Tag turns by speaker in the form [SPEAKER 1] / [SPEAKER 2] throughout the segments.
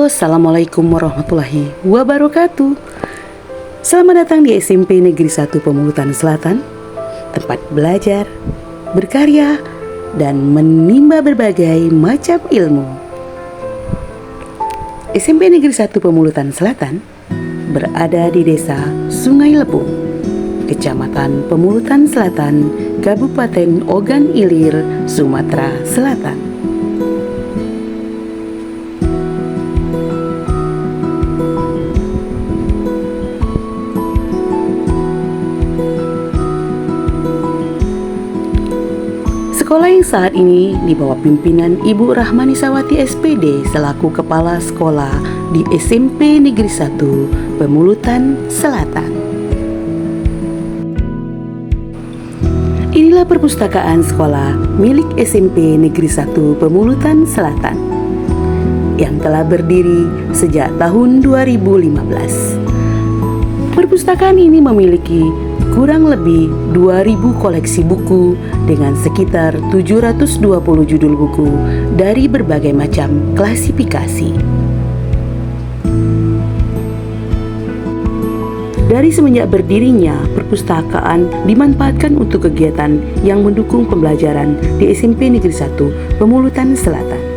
[SPEAKER 1] Halo, Assalamualaikum warahmatullahi wabarakatuh. Selamat datang di SMP Negeri 1 Pemulutan Selatan, tempat belajar, berkarya, dan menimba berbagai macam ilmu. SMP Negeri 1 Pemulutan Selatan berada di Desa Sungai Lebung, Kecamatan Pemulutan Selatan, Kabupaten Ogan Ilir, Sumatera Selatan. Sekolah yang saat ini di bawah pimpinan Ibu Rahmanisawati SPD selaku Kepala Sekolah di SMP Negeri 1 Pemulutan Selatan. Inilah perpustakaan sekolah milik SMP Negeri 1 Pemulutan Selatan yang telah berdiri sejak tahun 2015. Perpustakaan ini memiliki kurang lebih 2.000 koleksi buku dengan sekitar 720 judul buku dari berbagai macam klasifikasi. Dari semenjak berdirinya, perpustakaan dimanfaatkan untuk kegiatan yang mendukung pembelajaran di SMP Negeri 1 Pemulutan Selatan.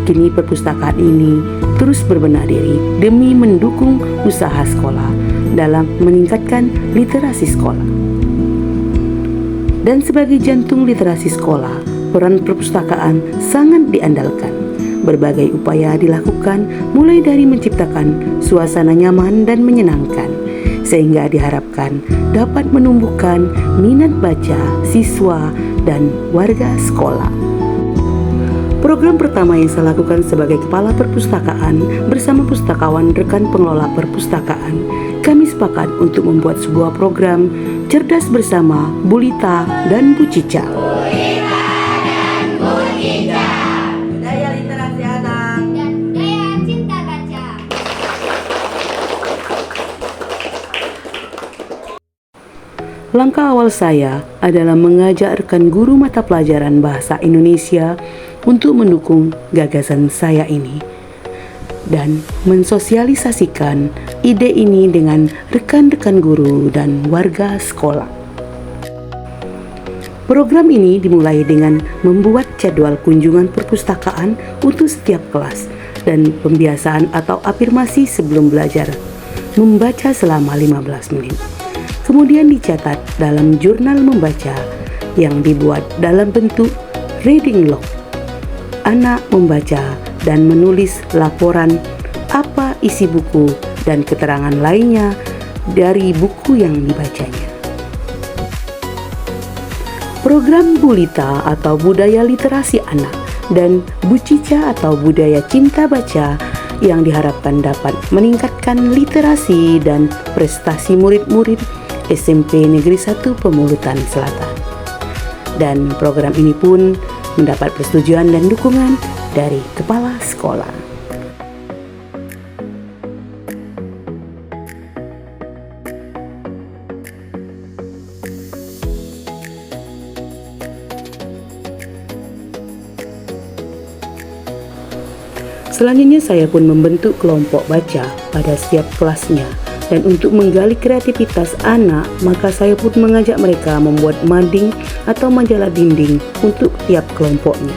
[SPEAKER 1] Kini perpustakaan ini terus berbenah diri demi mendukung usaha sekolah dalam meningkatkan literasi sekolah. Dan sebagai jantung literasi sekolah, peran perpustakaan sangat diandalkan. Berbagai upaya dilakukan mulai dari menciptakan suasana nyaman dan menyenangkan, sehingga diharapkan dapat menumbuhkan minat baca siswa dan warga sekolah. Program pertama yang saya lakukan sebagai kepala perpustakaan bersama pustakawan rekan pengelola perpustakaan, kami sepakat untuk membuat sebuah program Cerdas Bersama Bulita dan Bu Cica.
[SPEAKER 2] Bulita dan Bu Cica. Budaya literasi anak dan budaya cinta baca.
[SPEAKER 1] Langkah awal saya adalah mengajak rekan guru mata pelajaran Bahasa Indonesia untuk mendukung gagasan saya ini dan mensosialisasikan ide ini dengan rekan-rekan guru dan warga sekolah. Program ini dimulai dengan membuat jadwal kunjungan perpustakaan untuk setiap kelas dan pembiasaan atau afirmasi sebelum belajar membaca selama 15 menit. Kemudian dicatat dalam jurnal membaca yang dibuat dalam bentuk reading log. Anak membaca dan menulis laporan apa isi buku dan keterangan lainnya dari buku yang dibacanya. Program Bulita atau Budaya Literasi Anak dan Bu Cica atau Budaya Cinta Baca yang diharapkan dapat meningkatkan literasi dan prestasi murid-murid SMP Negeri 1 Pemulutan Selatan. Dan program ini pun mendapat persetujuan dan dukungan dari kepala sekolah. Selanjutnya saya pun membentuk kelompok baca pada setiap kelasnya. Dan untuk menggali kreativitas anak, maka saya pun mengajak mereka membuat mading atau majalah dinding untuk tiap kelompoknya.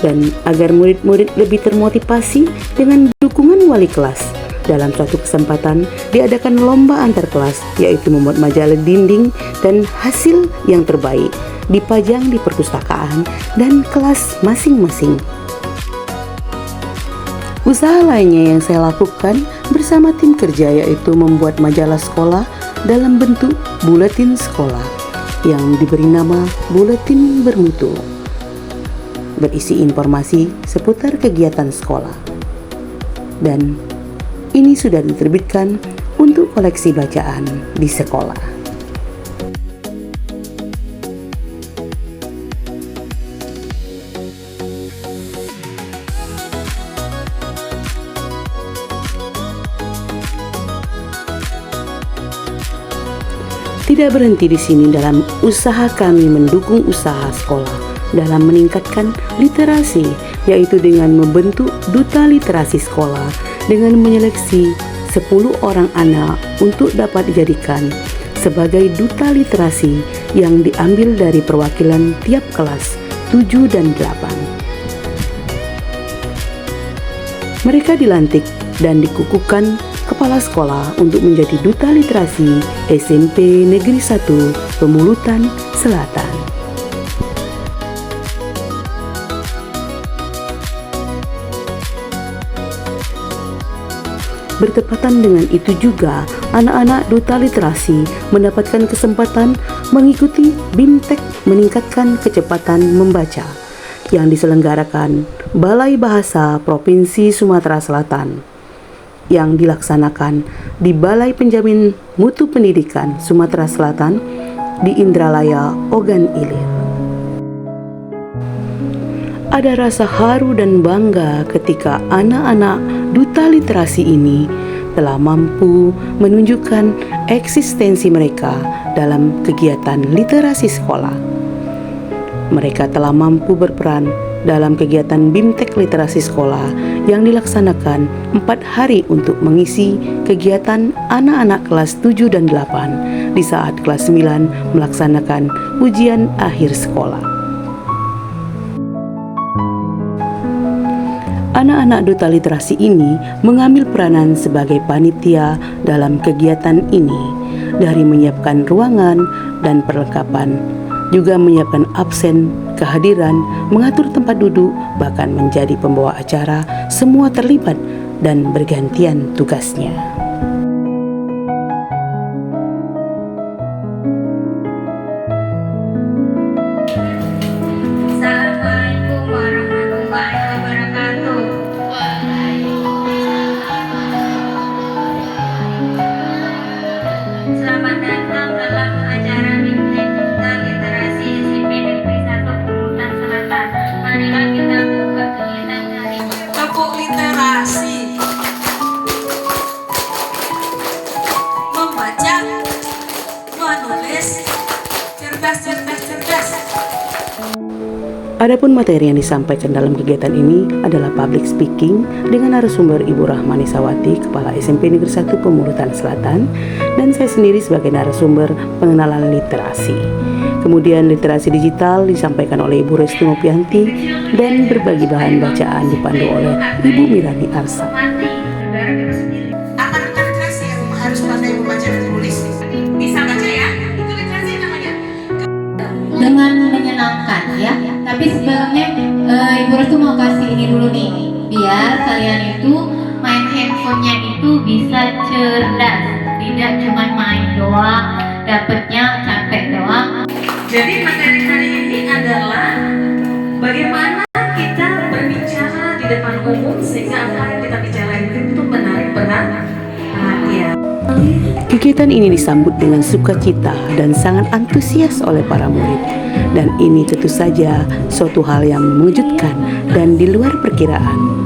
[SPEAKER 1] Dan agar murid-murid lebih termotivasi dengan dukungan wali kelas, dalam suatu kesempatan diadakan lomba antar kelas, yaitu membuat majalah dinding dan hasil yang terbaik dipajang di perpustakaan dan kelas masing-masing. Usaha lainnya yang saya lakukan bersama tim kerja yaitu membuat majalah sekolah dalam bentuk buletin sekolah yang diberi nama Buletin Bermutu, berisi informasi seputar kegiatan sekolah. Dan ini sudah diterbitkan untuk koleksi bacaan di sekolah. Tidak berhenti di sini dalam usaha kami mendukung usaha sekolah, dalam meningkatkan literasi, yaitu dengan membentuk duta literasi sekolah dengan menyeleksi 10 orang anak untuk dapat dijadikan sebagai duta literasi yang diambil dari perwakilan tiap kelas 7 dan 8. Mereka dilantik dan dikukuhkan kepala sekolah untuk menjadi duta literasi SMP Negeri 1 Pemulutan Selatan. Bertepatan dengan itu juga, anak-anak duta literasi mendapatkan kesempatan mengikuti BIMTEK meningkatkan kecepatan membaca yang diselenggarakan Balai Bahasa Provinsi Sumatera Selatan yang dilaksanakan di Balai Penjamin Mutu Pendidikan Sumatera Selatan di Indralaya, Ogan Ilir. Ada rasa haru dan bangga ketika anak-anak duta literasi ini telah mampu menunjukkan eksistensi mereka dalam kegiatan literasi sekolah. Mereka telah mampu berperan dalam kegiatan BIMTEK literasi sekolah yang dilaksanakan 4 hari untuk mengisi kegiatan anak-anak kelas 7 dan 8 di saat kelas 9 melaksanakan ujian akhir sekolah. Anak-anak duta literasi ini mengambil peranan sebagai panitia dalam kegiatan ini, dari menyiapkan ruangan dan perlengkapan, juga menyiapkan absen, kehadiran, mengatur tempat duduk, bahkan menjadi pembawa acara. Semua terlibat dan bergantian tugasnya.
[SPEAKER 2] Assalamualaikum warahmatullahi wabarakatuh. Selamat datang dalam acara BIMTEK Duta Literasi SMP Negeri 1 Pemulutan Selatan. Marilah kita buka kegiatan hari ini.
[SPEAKER 3] Tepuk literasi, membaca, menulis, cerdas.
[SPEAKER 1] Adapun materi yang disampaikan dalam kegiatan ini adalah public speaking dengan narasumber Ibu Rahmani Sawati, Kepala SMP Negeri 1 Pemulutan Selatan, dan saya sendiri sebagai narasumber pengenalan literasi. Kemudian literasi digital disampaikan oleh Ibu Restu Nopianti dan berbagi bahan bacaan dipandu oleh Ibu Mirani Arsa.
[SPEAKER 3] Anak literasi yang harus pandai membaca dan menulis. Bisa baca ya? Itu literasi namanya.
[SPEAKER 4] Dengan menyenangkan ya. Tapi sebelumnya Ibu Restu mau kasih ini dulu nih, biar kalian itu main handphonenya itu bisa cerdas, tidak cuma main doang, dapetnya capek doang.
[SPEAKER 3] Jadi materi hari ini adalah bagaimana kita berbicara di depan umum sehingga apa yang kita bicarain itu menarik perhatian.
[SPEAKER 1] Kegiatan ini disambut dengan sukacita dan sangat antusias oleh para murid. Dan ini tentu saja suatu hal yang mengejutkan dan di luar perkiraan.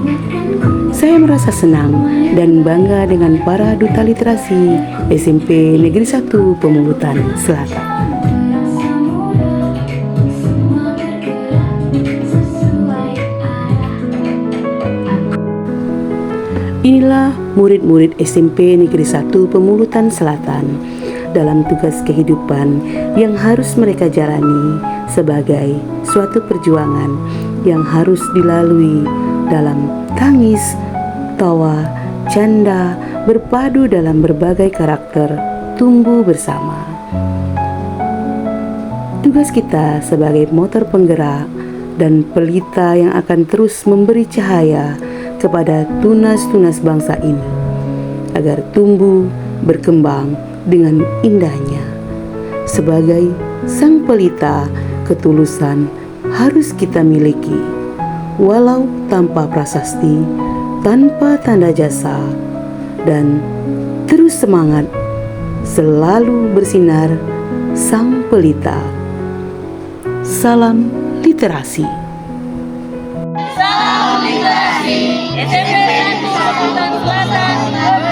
[SPEAKER 1] Saya merasa senang dan bangga dengan para duta literasi SMP Negeri 1 Pemulutan Selatan. Inilah murid-murid SMP Negeri 1 Pemulutan Selatan dalam tugas kehidupan yang harus mereka jalani sebagai suatu perjuangan yang harus dilalui dalam tangis, tawa, canda, berpadu dalam berbagai karakter, tumbuh bersama. Tugas kita sebagai motor penggerak dan pelita yang akan terus memberi cahaya kepada tunas-tunas bangsa ini agar tumbuh berkembang dengan indahnya. Sebagai sang pelita, ketulusan harus kita miliki, walau tanpa prasasti, tanpa tanda jasa, dan terus semangat selalu bersinar sang pelita. Salam literasi.
[SPEAKER 2] Salam literasi SMP 1 Pemulutan Selatan.